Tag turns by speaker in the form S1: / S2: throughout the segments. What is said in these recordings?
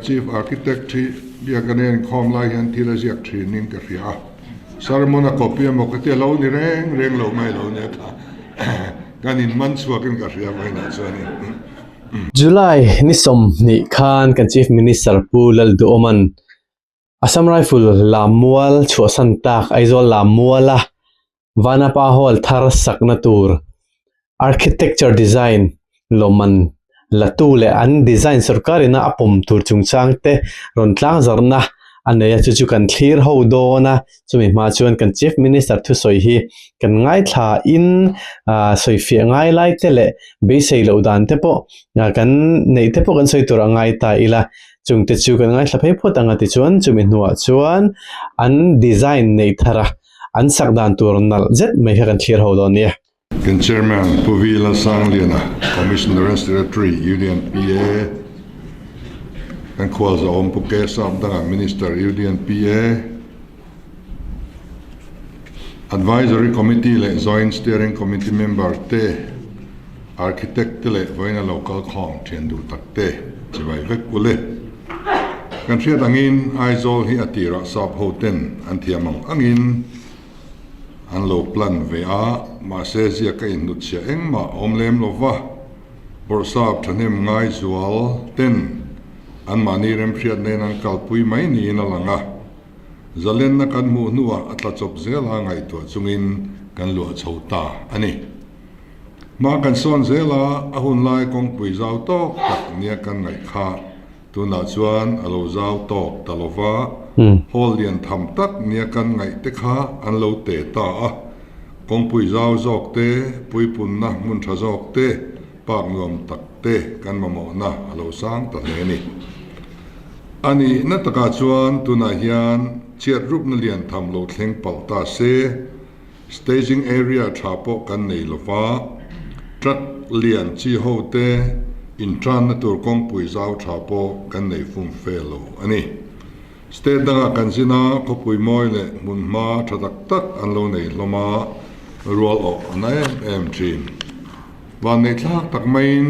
S1: Chief Architect biaganen khom lai han thila ziak training ka ria sarmona copy mo ka te lo ni reng lo mai lo ne tha kanin man chuakin ka ria mai na chani
S2: July ni som ni khan kan Chief Minister pu Lalduhoma Assam Rifle Lamual chua san tak aizol Lamuala Vanapa Hall thar sakna tur architecture design loman latule an design sarkari na apum tur chungchang te ron tlang zarna aneya chu kan thlir ho do na chumi ma chuan kan Chief Minister thu soi hi kan ngai thla in soi fi ngai lai te le be sei lo dan te po kan nei te po kan soi tur ngai ta ila chung te chu kan ngai thla phei phot anga ti chuan chumi nuwa chuan an design nei thara an sak dan tur nal zet mai kan thlir ho do ni
S1: Kan Chairman Puvila Sangliana Commissioner Secretary Union PA kan Kwalza Om Puke Sabdanga Minister Union PA Advisory Committee le Joint Steering Committee Member te Architect le Voina Local Khong Thiendu Takte Chibai Vekule kan Thiat Angin Aizol hi atira sab hoten Anthiamang Angin an lo plan vea ma se zia ka in nut sia eng ma omlem lova bor sap thanem ngai zual ten an mani rem phiat nen an kalpui mai ni na langa zalen na kan mu nuwa atla chop zela ngai to chungin kan lo chhota ani ma kan son zela ahun lai kong pui zau to tak nia kan ngai kha tuna chuan alo zau to talova hol lian tham tak nia kan ngai te kha an lo te ta a kong pui zau zok te pui pun na mun tha zok te pak ngom tak te kan ma mo na alo sang ta le ni ani na taka chuan tuna hian chiat rup na lian tham lo thleng pal ta se staging area thapo kan nei lova truck lian chi ho te in tran na tur kong pui zau thapo kan nei fum felo ani state danga kansina ko pui moi le mun ma thatak tak an lo nei loma rual o anai em thin wan nei thak tak main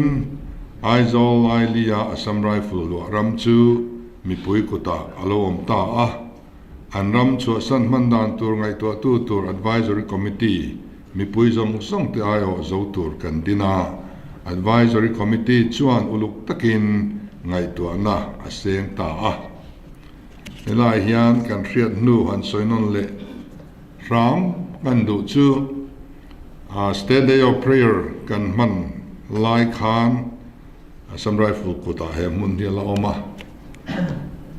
S1: aizol ailia Assam Rifle lo ram chu mi pui kuta alo om ta a an ram chu san mandan tur ngai to tu tur advisory committee mi pui zong song te ayo zo tur kan dina advisory committee chuan uluk takin ngai to na aseng ta a elai hian kan hriat nu han soinon le ram kan du chu state day of prayer kan man lai khan Assam Rifle kuta he mun dia la oma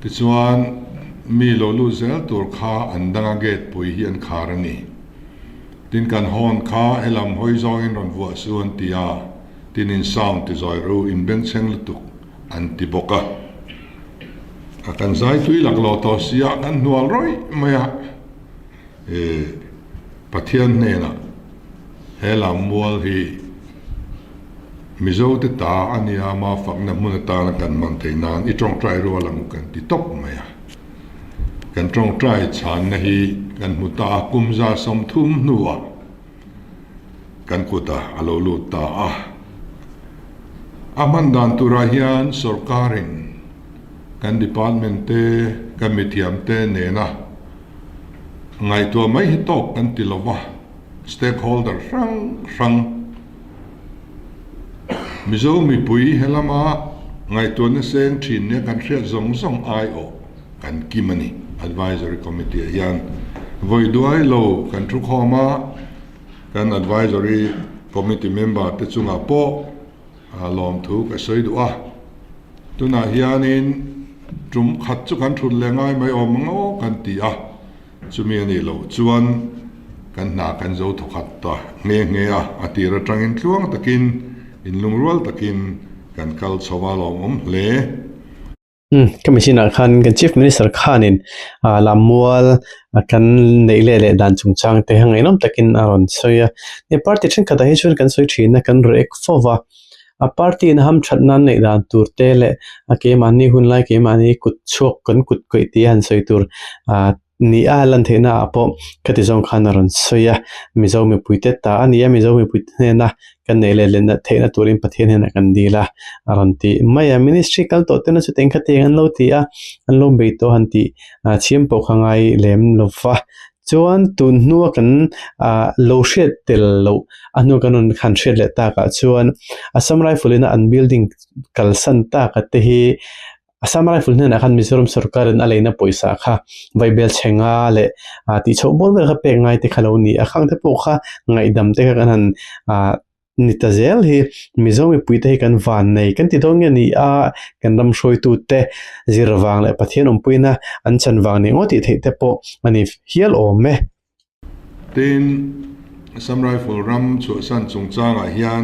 S1: ti chuan mi lo lu zel tur kha andanga gate pui hian kharani tin kan hon kha elam hoi zong in ron wa suan tia tin in sound ti zoi ru in ben cheng lutuk anti boka akan zai tui lak lo to sia kan nual roi maya pathian ne na hela mual hi mizo te ta ania ma fak na mun ta na kan man te nan I trong trai ro lang kan ti top maya kan trong trai chan na hi kan mu ta kum za som thum nuwa kan kuta alo lu ta aman dan turahian sorkarin kan department te kan mithiam te ne na ngai to mai hi tok kan tilova stakeholder rang mizo mi pui helama ngai to na seng thin ne kan hria zong ai o kan kimani advisory committee hian voi duai lo kan thu khoma kan advisory committee member te chunga po lom thu ka soi du a tuna hianin trum khat chu kan thun lengai mai om ngo kan ti a chumi ani lo chuan kan na kan zo thokhat ta nge a atira tangin tluang takin in lungrual takin kan kal chowa lom le
S2: Commissioner khan kan Chief Minister khanin lamual kan nei le dan chungchang te hangai nom takin aron soya ne party thin khata hi chun kan soi thina kan rek fowa a party in ham thatna nei dan tur te le ke mani hun lai ke mani kut chok kan kut koi ti han soi tur ni a lan the na apo khati zong khan ron soya mizo mi puite ta ania mizo mi puite na kan nei le na the na turin pathian hena kan dila aron ti maya ministry kal to te na chu teng khate an lo ti a an lo be to han ti chiam po khangai lem lo fa chuan tun nu kan lo shet tel lo anu kanon khan shet le ta ka chuan Assam Rifle in an building kalsan ta ka te hi Assam Rifle na kan Mizoram sarkar an alaina poisa kha vaibel chenga le ti chho bol vel kha pe ngai te khalo ni a khang te po kha ngai dam te kan han nitazel hi Mizoram puite kan van nei kan ti dong ni a kan ram shoi tu te zirwang le pathian puina an chan wang ni ngoti the te po ani hial o me
S1: tin Assam Rifle ram chu san chung chang a hian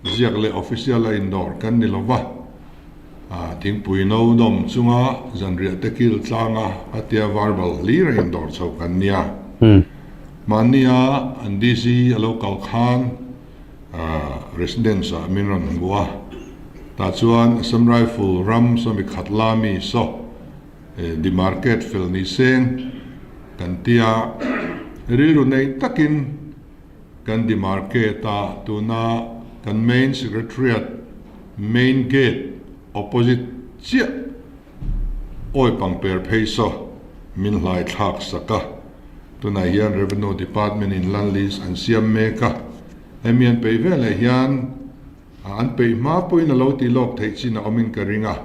S1: ziak le official a indoor kan ni lova ting pui no dom chunga zanria tekil tlanga atia verbal lira indoor chau kan nia mania and DC a local khan residence minron bua ta chuan Assam Rifle ram so mi khatlami so di market fel ni seng kan tia rilu nei takin kan di market tuna kan main secretariat main gate opposite chia oi pang per peiso min lai thak saka tuna hian revenue department in landlease an siam meka emian pe vele hian an pe ma poina lo ti lok thei china omin karinga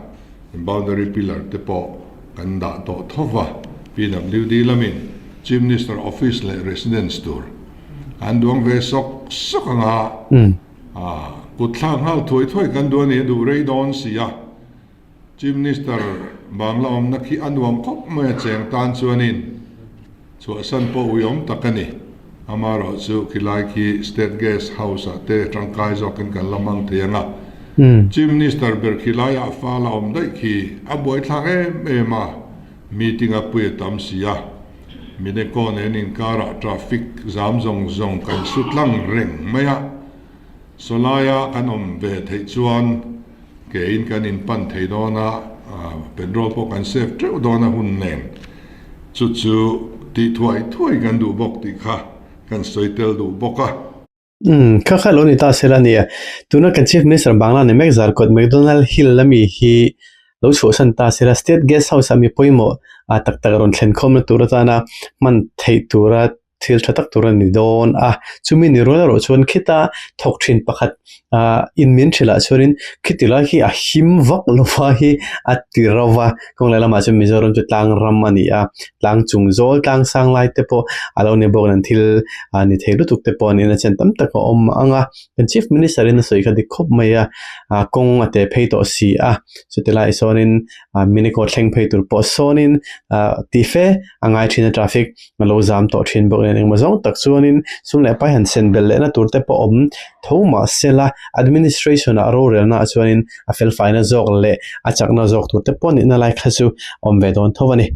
S1: boundary pillar te po kan da to thova PWD lamin chief minister office le residence tour an duang ve sok anga kutlang hal thoi kan do ni du rei don sia chief minister bangla om na khi anuam khop ma cheng tan chuanin chu san po uyom takani amaro chu khilai ki state guest house te tangkai zokin kan lamang thianga chief minister ber khilai a fala om dai khi aboi thang ma meeting a pui tam sia mine ko ne nin kara traffic jam zong kan sutlang reng maya solaya anom ve thei chuan ke in kan in pan thei dona petrol po kan save treu dona hun nen chu ti thuai kan du bok ti kha kan soitel du boka
S2: kha lo ni ta selania tuna kan chief minister bangla ne mek zar kot McDonald Hill lami hi lo chu san ta sera state guest house ami poimo tak ron thlen khom na tura tana man thei tura thil thatak tura ni don chumi ni rola ro chon khita thok thin pakhat in min thila chorin khitila hi a him vak lowa hi atirawa konglela ma chu Mizoram chu tlang ram ani tlang chung zol tlang sang lai te po alo ne bok nan thil ni theilu tuk te po ni na chen tam tak om anga kan chief minister in soi kha di khop maya kong ate phei to si chutela isonin mini ko thleng phei tur po sonin ti fe angai thina traffic lo jam to thin bok ning ma zong tak chuanin sumle pai han sen bel le na tur te po om thoma sela administration a ro rel na chuanin a fel faina zok le a chakna zok tur te po ni na lai khasu om ve don thowani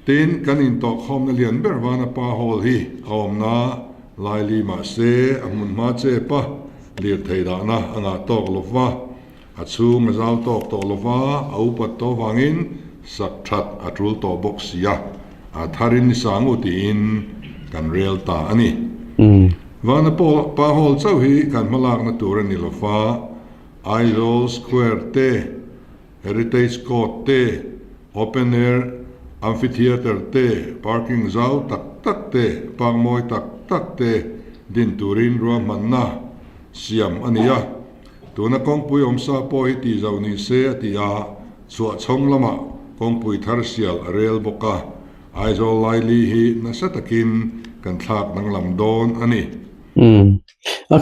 S1: tin kan in to khom na lian ber Vanapa Hall hi om na laili ma se amun ma che pa lir thei da na anga tok lova achu mazal tok to lova au pat to wangin sak that atul to boxia tharin sangu tin kan real ta ani Vanapa Hall chau hi kan malak na tur ani lova Idol Square te Heritage Court te Open Air Amphitheater te parking zau tak te pangmoi tak te din turin ruam manna siam ania tuna kongpui omsa po hi ti zau ni se atia chua chong lama kongpui thar sial rel boka aizol laili hi nasatakin kan thak nang lam don ani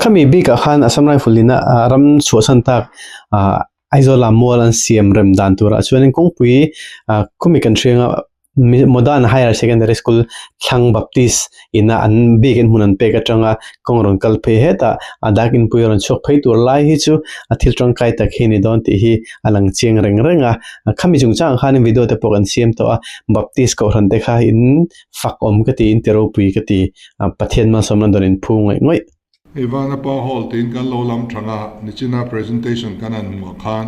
S2: khami bika khan Assam Rifle lina ram chuasan tak aizola molan siam rem dan tura chuanin kongpui kumi kan threnga modern higher secondary school thlang baptist ina an big in hunan pe ka tanga kongron kal phe heta adak in puiron chok phei tur lai hi chu athil tang kai tak hi ni don ti hi alang cheng renga khami chung chang khan video te pokan siam to baptist ko ran te kha in fak om ka ti in tero pui ka ti pathian ma somnan don in phu ngoi
S1: Vanapa Hall tin kan lo lam thanga nichina presentation kanan mo khan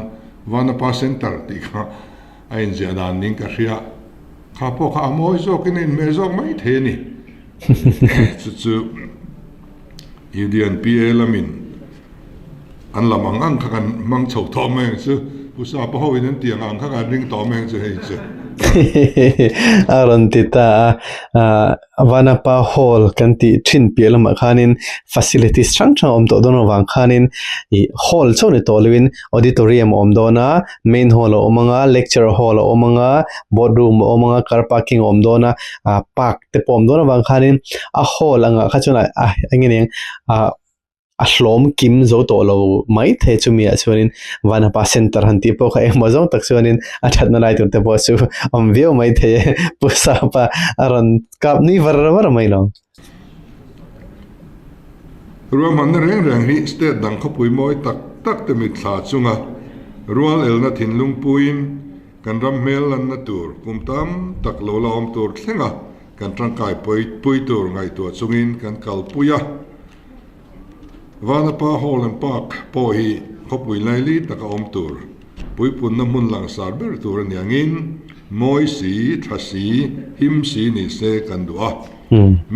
S1: Vanapa Center ti kha ain jadan ning ka ria khá po khá môi zo cái nên mẹ zo mấy thế nè chú UDNPA là mình anh làm ăn khá cần mang chầu thọ mẹ chứ bữa sau bao hồi đến tiền ăn khá cần ring tọ mẹ chứ hay chứ
S2: aron tita Vanapa Hall kan ti thin pialam khanin facilities chang chang om to don wang khanin I hall chone to lewin auditorium om dona main hall omanga lecture hall omanga boardroom omanga car parking om dona park te pom dona wang khanin a hall anga khachuna angin a hlom kim zo to lo mai the chumi a chuanin Vanapa center han ti po kha emazong tak chuanin a thatna lai tur te po chu om view mai the pusa pa aron kap ni var mai lo
S1: ruam han reng reng hi state dang khopui moi tak te mi thla chunga rual elna thinlung puin kan ram mel lan na tur kumtam tak lo la om tur thlenga kan tangkai pui tur ngai tu chungin kan kal puya Vanapa Hall and Park po hi khopui lai li taka om tur pui pun na mun lang sar ber tur niangin moi si thasi him si ni se kan dua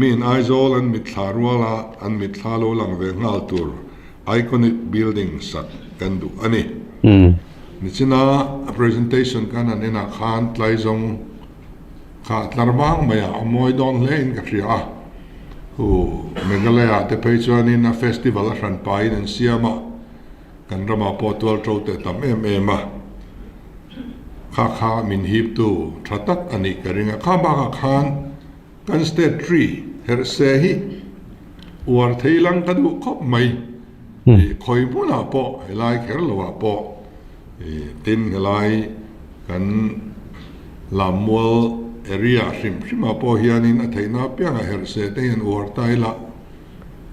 S1: min aizol an mit tharwala an mit thalo lang ve ngal tur iconic building sak kan du ani ni china presentation kan an ena khan tlai zong kha tlarwang maya moi don lein ka ria Meghalaya te peichuan in a festival ran pain and siama kan rama potwal trote tam ema kha min hip tu thatak ani karinga kha ba khan kan state tree her se hi war theilang kadu khop mai khoi puna po helai kher lowa po tin helai kan lamwal area shima po hianin a theina pianga herse te hian war taila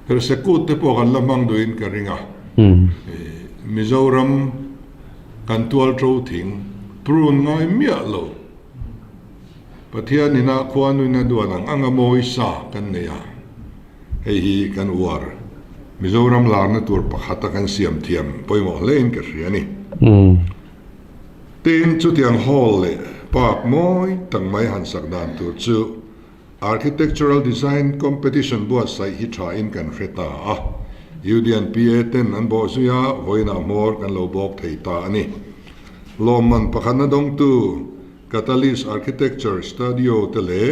S1: herse kut te po kan lamang duin ka ringa Mizoram kan tual tro thing prun ngai mia lo pathian ina khwanu na duanang anga moi sa kan neya hei hi kan war Mizoram larna tur pakhata kan siam thiam poimo lein ka riani tin chu tiang hall le Park moi tang mai han sakdan tu chu architectural design competition buat sai hi tha in kan reta UDNPA ten an bo suya voina mor kan lo bok thei ta ani lomman pakhana dong tu Catalyst Architecture Studio tele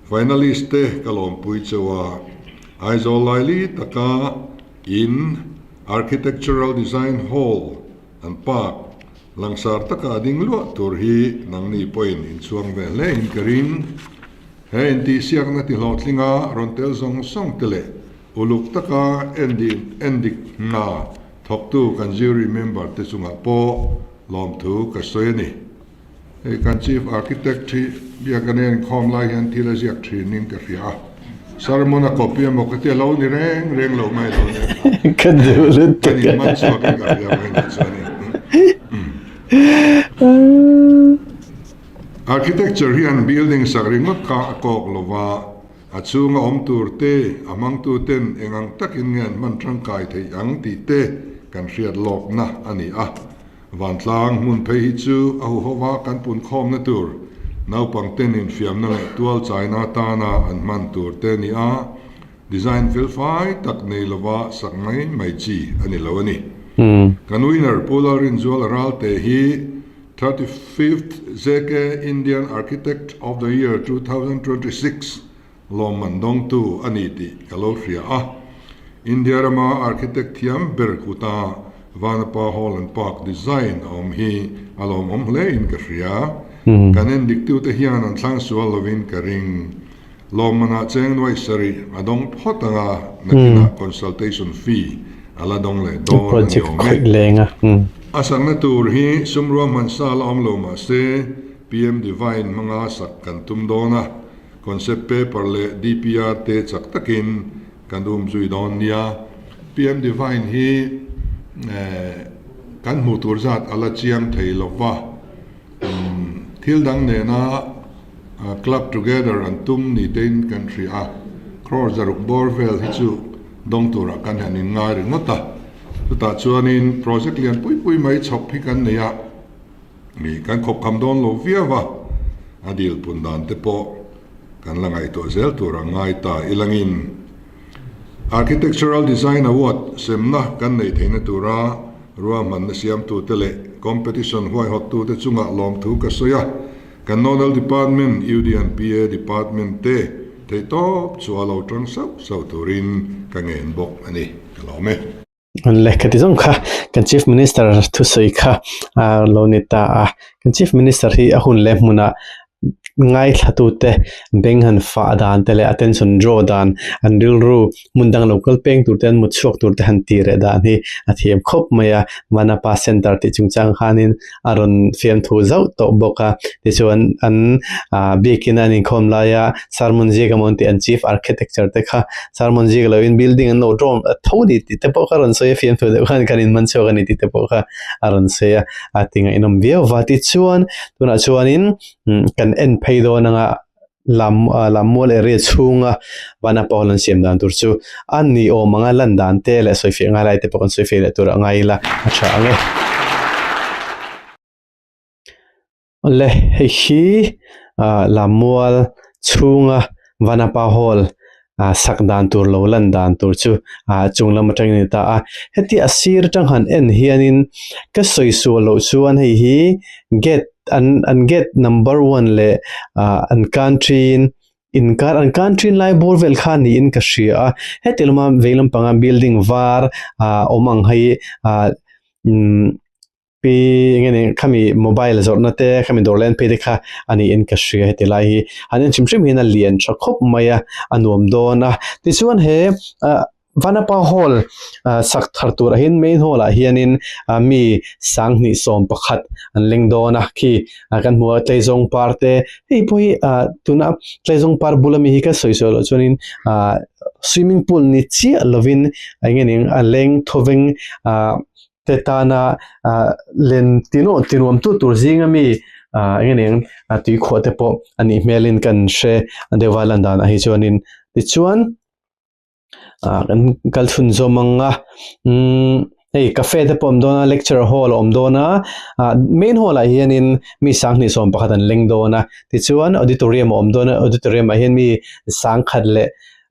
S1: finalist te kalom pui chawa aizol laili taka in architectural design hall and park langsar taka ding lo tur hi nang ni point in chuang ve le in karin he in ti siak na ti hlotlinga rontel zong song tele uluk taka endik na thok tu kan jury member te chunga po lom thu ka soini he kan chief architect thi bia kanen khom lai han thila siak training ka ria sarmona copy mo ka te lo ni reng lo mai lo ne
S2: kan du lut
S1: kan ni man so ka ria mai ni chani Architecture hian building sakringa ka kok lova achunga om turte amang tu ten engang takin ngan man tangkai thei ang ti te kan riat lok na ani van tlang mun phei hi chu ahu howa kan pun khom na tur nau pang ten in fiam na le tual chaina ta na an man tur te ni design fil fai tak nei lova sakngai mai chi ani lo ani kan winner polar in zual ral te hi 35th Zeke Indian Architect of the Year 2026 Loman Dong Tu Aniti Kalofria India Rama Architect Thiam Berkuta Vanapa Hall and Park Design hi alom le in Kafria kanen diktu te hian an thlang sual lovin karing lomana cheng noi sari adong photanga nakina consultation fee ala dong le do
S2: project khoi lenga
S1: asang na tur hi sumruwa mansal omloma se PM Divine mga sak kan tumdona concept paper le DPR te chak takin kan dum zui don nia PM Divine hi kan mutur zat ala chiang thei lova thil dang ne na club together and tum ni ten country cross zaruk borvel hi chu dong tura kan hanin ngai ri ngota ta chuanin project lian pui mai chok phi kan neya mi kan khop kham don lo viawa adil pundan te po kan langai to zel tura ngai ta ilangin Architectural Design Award semna kan nei theina tura ruam man na siam tu tele competition huai hot tu te chunga lom thu ka soya Canonical Department UDNPA Department te thei top chualo tang sau turin ka ngen bok ani kalome
S2: Lekati zong kha kan chief minister thusai kha lonita kan chief minister hi ahun le muna ngai thatu te benghan fa dan tele attention draw dan an rilru mundang local peng tur ten mutchok tur te han ti re dan hi athiam khop maya Vanapa center ti chungchang khanin aron fiam thu zau to boka ti chuan an bikin an khom la ya sarmunji gamonti an chief architecture te kha sarmunji lo in building an no draw thodi ti te boka ron so fiam thu de khan kanin man chok ani ti te boka aron se atinga inom view wati chuan tuna chuanin kan en peido nanga lamol area chunga Vanapa Hall an siam dan tur chu ani o manga landan te le soifi nga lai te pokon soifi le tur ngai la acha ange le hi lamol chunga Vanapa Hall sakdan tur lo landan tur chu chunglam atang ni ta heti asir tang han en hianin ka soisu lo chuan hei hi get an get number 1 le an country in country lai borvel khani in ka shia hetilma velam panga building var omang hai pi ngene khami mobile zorna te khami dorlen pe dekha ani in ka shia hetilai hi hanin chimchim hina lian chakhop maya anom dona tichuan he Vanapa Hall sak thar tur hin main hall hianin mi sangni som pakhat an lengdona khi kan mu tleizong parte hei poi tuna tleizong par bulami hi ka soisolo chunin swimming pool ni chi lovin angening leng thoveng tetana len tinom tu turzinga mi angening tui khote po ani melin kan she dewalandan hi chuanin tichuan kan kalthun zomanga hey cafe te pom dona lecture hall om dona main hall hianin mi sangni som pakhatan lengdona tichuan auditorium om dona auditorium hian mi sang khatle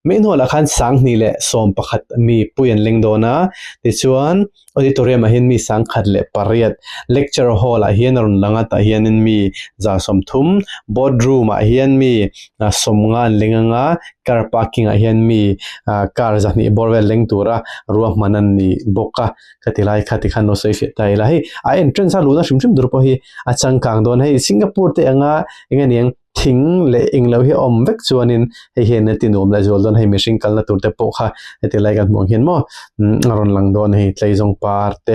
S2: main hall khan sangni le som pakhat mi puyan lengdona tichuan auditorium hian mi sang khatle pariat lecture hall hian ron langa ta hianin mi za somthum boardroom hian mi somngan lenganga car parking hian mi car zahni borwel lengtura ruah manan ni boka khatilai khati khan no safe tai la hi entrance a luna shimshim durpo hi achang kang don hei Singapore te anga engeniang thing le inglo hi om vek chuanin hei hen tinom la zol don hei machine kalna turte pokha hetilai kan mong hian mo aron lang don hei tleizong parte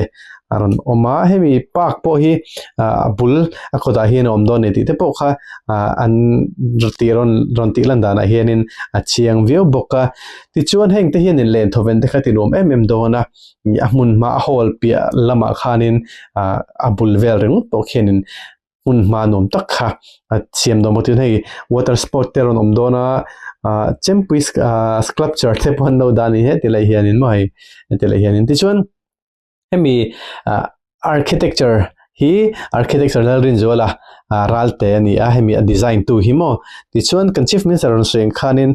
S2: aron oma hemi park po hi bul akhoda hian om don ti te pokha an rtiron ronti landana hianin achiang view boka ti chuan heng te hian in len thoven te khatinom dona ahmun ma hol pia lama khanin abul vel ring pokhenin un manom takha siam do motin hei water sport teron om dona champions sculpture te pon no dani he tilai hianin mai tilai hianin ti chuan hemi architecture hi architecture lalrin zola ralte ani hemi design tu himo ti chuan kan chief minister on seng khanin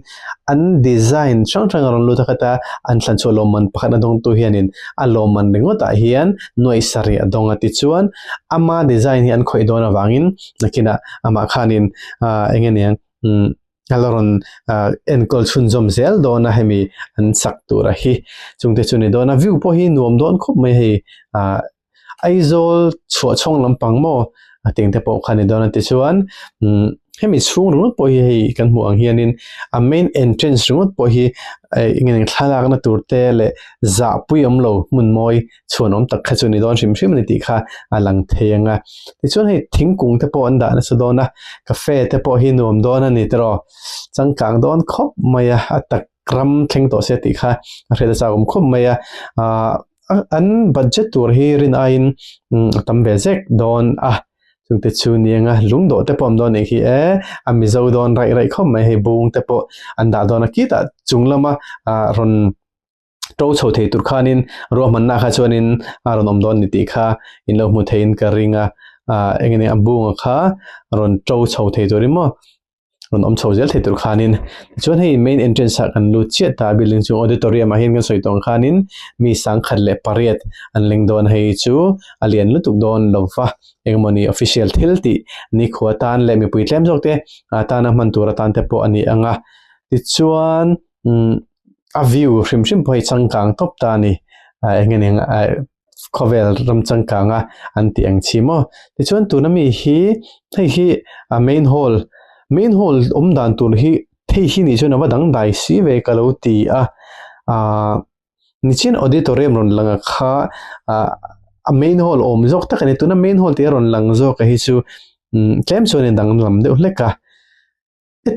S2: an design chang ron lu takata an tlan choloman pakhana dong tu hianin aloman ringota hian noisari adonga ti chuan ama design hi an khoi dona wangin nakina ama khanin engeniang aloron enkol chunjom zel dona hemi an saktura hi chungte chuni dona view po hi nuam don khop mai hi aizol chong lampang mo atingte po khani dona ti chuan hemi chung rungot po hi kan mu ang hianin a main entrance rungot po hi ingeng thalak na turte le za puyom lo mun moi chuanom tak khachuni don shim ni ti kha alang thenga ti chuan hei thingkung te po anda na sodona cafe te po hi nuam dona ni tro changkang don khop maya atak kram theng to se ti kha reda sagum khop maya an budget tur hi rin ain tambe zek don chungte chunianga lungdo te pom don hi amizo don rai khom mai he bung te po anda don kita chunglama ron to chho thei tur khanin ro manna kha chuanin aron om don ni ti kha in lo mu thein ka ringa engene ambung kha ron trâu chho thei dorimo ron om chho zel thei tur khanin chuan hei main entrance kan lu chiat ta building chu auditorium a hin kan soitong khanin mi sang khat le pariat an ling don hei chu alian lutuk don lova engmoni official thilti ni khuatan le mi pui tlem jokte atana man tur atan te po ani anga ti chuan a view hrim phoi changkang top ta ni engene khovel ram changkanga an tiang chimo ti chuan tunami hi hei main hall dan tur hi thei hi ni chuan awa dang dai si ve kaloti nichin auditorium ron langa kha a main hall jok takani tuna main hall ti ron lang zo ka hi chu tlem chuan dang lam de hleka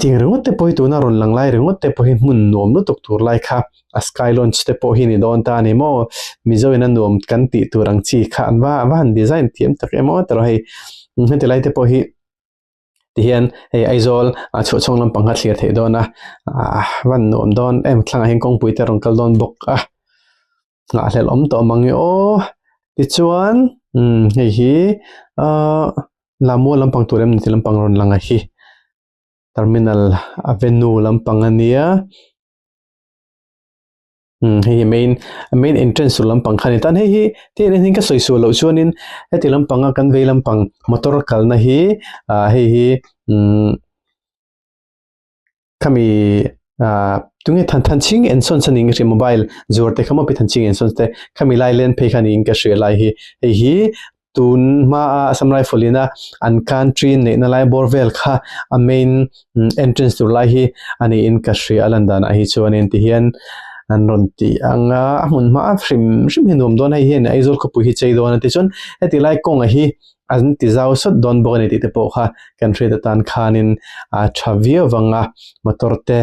S2: ting ringot te poi tuna ron lang lai ringot te poi mun nom nu tuk tur lai kha a sky launch te poi ni don ta ni mo mizo ina nom kan ti turang chi kha an design thiam tak emo tro hei heti lai te poi hian hei aizol chu chong lam pangha thlir thei dona van nom don em thlang hen kong pui te rong kal don bok nga hlel om to mangi o ti chuan hei hi lamu lampang turem ni lampang ron langa hi terminal avenue lampang ania hei main entrance lampang khani tan hei te nen ka soisu lo chuanin heti lampanga kan ve lampang motor kalna hi hei kami tunge than ching en son saning ri mobile zur te khamo pi than ching en son te kami lai len phe khani in ka shre lai hi tun ma samrai folina an country ne na lai borvel kha a main entrance to lai hi ani in ka shre alandan a hi chuanin ti hian an ron ti anga mun ma hrim hinom don ai hian aizol ko pu hi chei don ti chon heti lai kong a hi an ti zau sot don bogani ti te po kha country da tan khanin thavia wanga motorte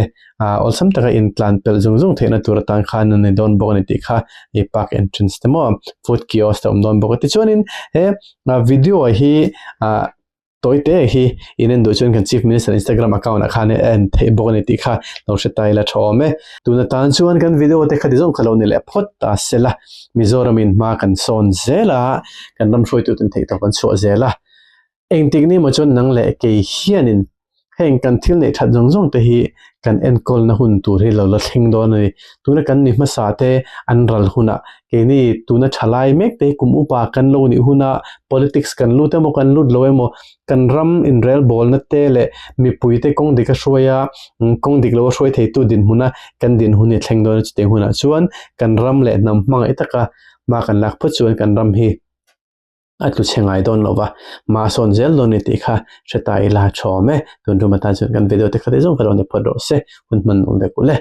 S2: olsam taka in plan pel zung theina tur tan khan ne don bogani ti kha e park entrance te mo food kiosk te don bogati chonin he video hi toite hi inen do chon kan chief minister Instagram account a khane en the bogani ti kha lo shetai la thome tuna tan chuan kan video te khadi zong khalo ni le phot ta sela mizoram in ma kan son zela kan ram hroi tu ten thei to kan so zela eng tikni mo chon nang le ke hianin heng kan thil nei that zong te hi kan enkol na hun tur hi lo la thing don ni tuna kan ni ma sa te an ral huna ke ni tuna thalai mek te kum upa kan lo ni huna politics kan lu te mo kan lut lo emo kan ram in rel bol na te le mi pui te kong dika shroya kong dik lo shroi thei tu din huna kan din huni thleng don te huna chuan kan ram le nam mang itaka ma kan lak phu chuan kan ram hi atlu chengai don lova ma son zel don ni ti kha shetai la thome tun ruma ta chuan kan video te khate jong kalone phodo se hun man um be kule